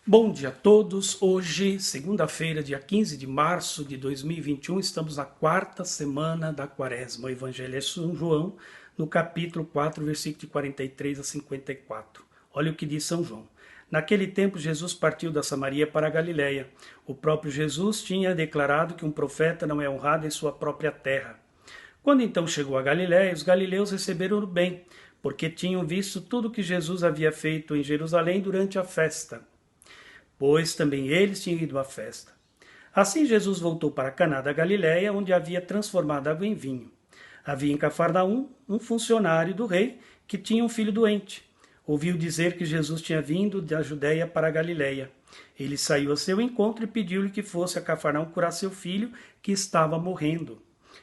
Bom dia a todos. Hoje, segunda-feira, dia 15 de março de 2021, estamos na quarta semana da Quaresma. O Evangelho é São João, no capítulo 4, versículo de 43 a 54. Olha o que diz São João. Naquele tempo, Jesus partiu da Samaria para a Galiléia. O próprio Jesus tinha declarado que um profeta não é honrado em sua própria terra. Quando então chegou a Galiléia, os galileus receberam-no bem, porque tinham visto tudo o que Jesus havia feito em Jerusalém durante a festa, pois também eles tinham ido à festa. Assim Jesus voltou para Caná da Galiléia, onde havia transformado água em vinho. Havia em Cafarnaum um funcionário do rei que tinha um filho doente. Ouviu dizer que Jesus tinha vindo da Judéia para a Galiléia. Ele saiu a seu encontro e pediu-lhe que fosse a Cafarnaum curar seu filho, que estava morrendo.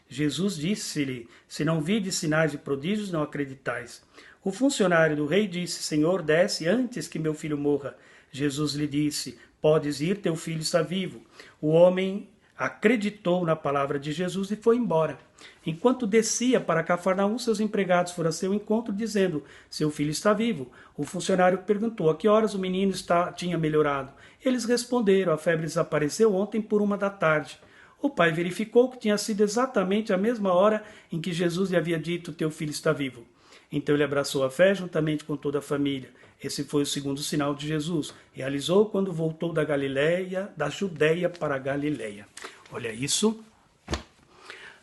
Jesus disse-lhe: Se não vides sinais e prodígios, não acreditais. O funcionário do rei disse: Senhor, desce antes que meu filho morra. Jesus lhe disse: Podes ir, teu filho está vivo. O homem acreditou na palavra de Jesus e foi embora. Enquanto descia para Cafarnaum, seus empregados foram a seu encontro, dizendo: Seu filho está vivo. O funcionário perguntou: A que horas o menino tinha melhorado? Eles responderam: A febre desapareceu ontem por 1 da tarde. O pai verificou que tinha sido exatamente a mesma hora em que Jesus lhe havia dito: Teu filho está vivo. Então ele abraçou a fé juntamente com toda a família. Esse foi o segundo sinal de Jesus. Realizou quando voltou da Galiléia, da Judéia para a Galiléia. Olha isso.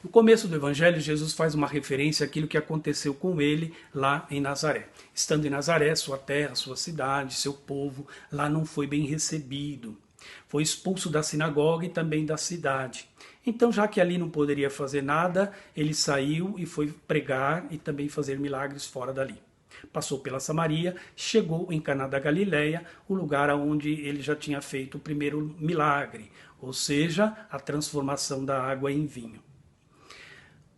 No começo do Evangelho, Jesus faz uma referência àquilo que aconteceu com ele lá em Nazaré. Estando em Nazaré, sua terra, sua cidade, seu povo, lá não foi bem recebido. Foi expulso da sinagoga e também da cidade. Então, já que ali não poderia fazer nada, ele saiu e foi pregar e também fazer milagres fora dali. Passou pela Samaria, chegou em Caná da Galiléia, o lugar onde ele já tinha feito o primeiro milagre, ou seja, a transformação da água em vinho.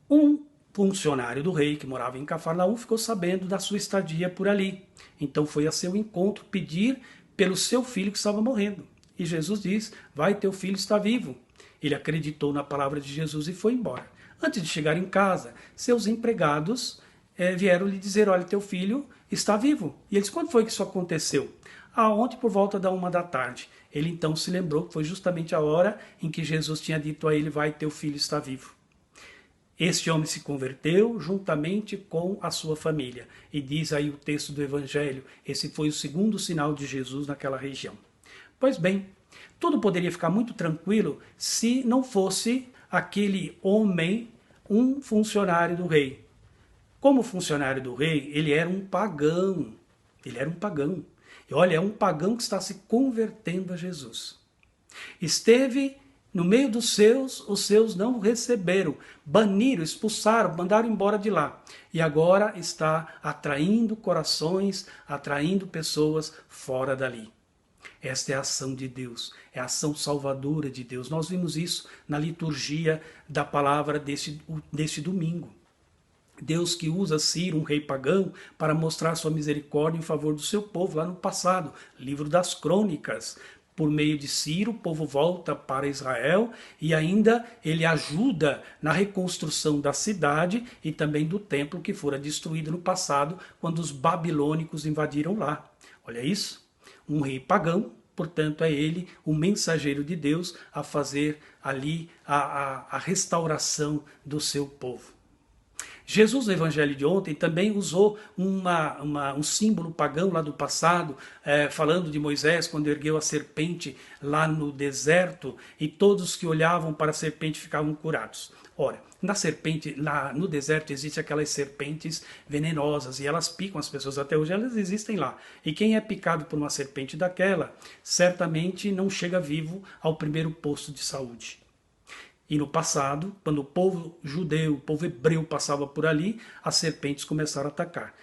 Um funcionário do rei que morava em Cafarnaum ficou sabendo da sua estadia por ali. Então foi a seu encontro pedir pelo seu filho que estava morrendo. E Jesus diz: Vai, teu filho está vivo. Ele acreditou na palavra de Jesus e foi embora. Antes de chegar em casa, seus empregados vieram lhe dizer: Olha, teu filho está vivo. E eles: Quando foi que isso aconteceu? Ontem por volta da 1 da tarde. Ele então se lembrou que foi justamente a hora em que Jesus tinha dito a ele: Vai, teu filho está vivo. Este homem se converteu juntamente com a sua família. E diz aí o texto do Evangelho: esse foi o segundo sinal de Jesus naquela região. Pois bem, tudo poderia ficar muito tranquilo se não fosse aquele homem um funcionário do rei. Como funcionário do rei, ele era um pagão. Ele era um pagão. E olha, é um pagão que está se convertendo a Jesus. Esteve no meio dos seus, os seus não o receberam, baniram, expulsaram, mandaram embora de lá. E agora está atraindo corações, atraindo pessoas fora dali. Esta é a ação de Deus, é a ação salvadora de Deus. Nós vimos isso na liturgia da palavra deste domingo. Deus que usa Ciro, um rei pagão, para mostrar sua misericórdia em favor do seu povo lá no passado. Livro das Crônicas. Por meio de Ciro, o povo volta para Israel e ainda ele ajuda na reconstrução da cidade e também do templo que fora destruído no passado, quando os babilônicos invadiram lá. Olha isso. Um rei pagão, portanto é ele o mensageiro de Deus a fazer ali a restauração do seu povo. Jesus, no evangelho de ontem, também usou um símbolo pagão lá do passado, falando de Moisés, quando ergueu a serpente lá no deserto, e todos que olhavam para a serpente ficavam curados. Ora, na serpente, lá no deserto, existem aquelas serpentes venenosas, e elas picam as pessoas, até hoje elas existem lá. E quem é picado por uma serpente daquela, certamente não chega vivo ao primeiro posto de saúde. E no passado, quando o povo judeu, o povo hebreu passava por ali, as serpentes começaram a atacar.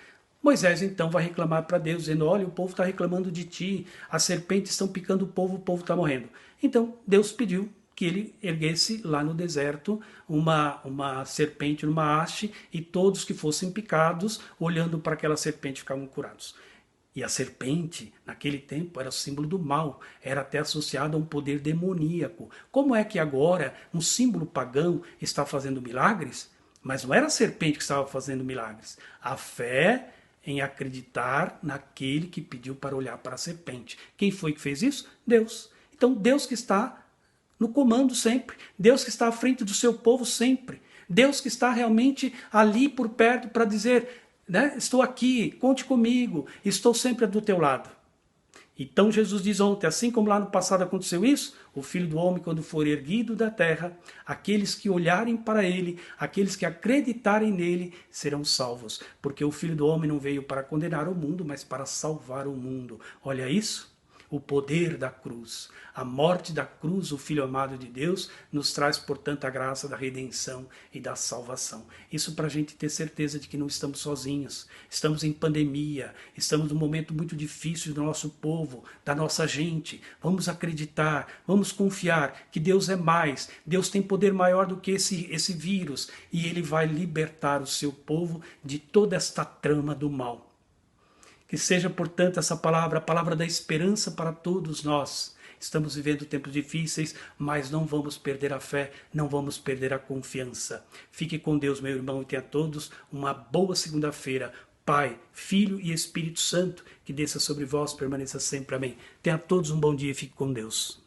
Moisés então vai reclamar para Deus, dizendo: Olha, o povo está reclamando de ti, as serpentes estão picando o povo está morrendo. Então Deus pediu que ele erguesse lá no deserto uma serpente numa haste, e todos que fossem picados, olhando para aquela serpente, ficavam curados. E a serpente, naquele tempo, era o símbolo do mal, era até associado a um poder demoníaco. Como é que agora um símbolo pagão está fazendo milagres? Mas não era a serpente que estava fazendo milagres. A fé em acreditar naquele que pediu para olhar para a serpente. Quem foi que fez isso? Deus. Então Deus que está no comando sempre, Deus que está à frente do seu povo sempre, Deus que está realmente ali por perto para dizer, né, estou aqui, conte comigo, estou sempre do teu lado. Então Jesus diz ontem, assim como lá no passado aconteceu isso, o Filho do Homem, quando for erguido da terra, aqueles que olharem para ele, aqueles que acreditarem nele, serão salvos. Porque o Filho do Homem não veio para condenar o mundo, mas para salvar o mundo. Olha isso. O poder da cruz, a morte da cruz, o Filho amado de Deus, nos traz, portanto, a graça da redenção e da salvação. Isso para a gente ter certeza de que não estamos sozinhos, estamos em pandemia, estamos num momento muito difícil do nosso povo, da nossa gente. Vamos acreditar, vamos confiar que Deus é mais, Deus tem poder maior do que esse vírus e Ele vai libertar o seu povo de toda esta trama do mal. Que seja, portanto, essa palavra, a palavra da esperança para todos nós. Estamos vivendo tempos difíceis, mas não vamos perder a fé, não vamos perder a confiança. Fique com Deus, meu irmão, e tenha a todos uma boa segunda-feira. Pai, Filho e Espírito Santo, que desça sobre vós, permaneça sempre. Amém. Tenha a todos um bom dia e fique com Deus.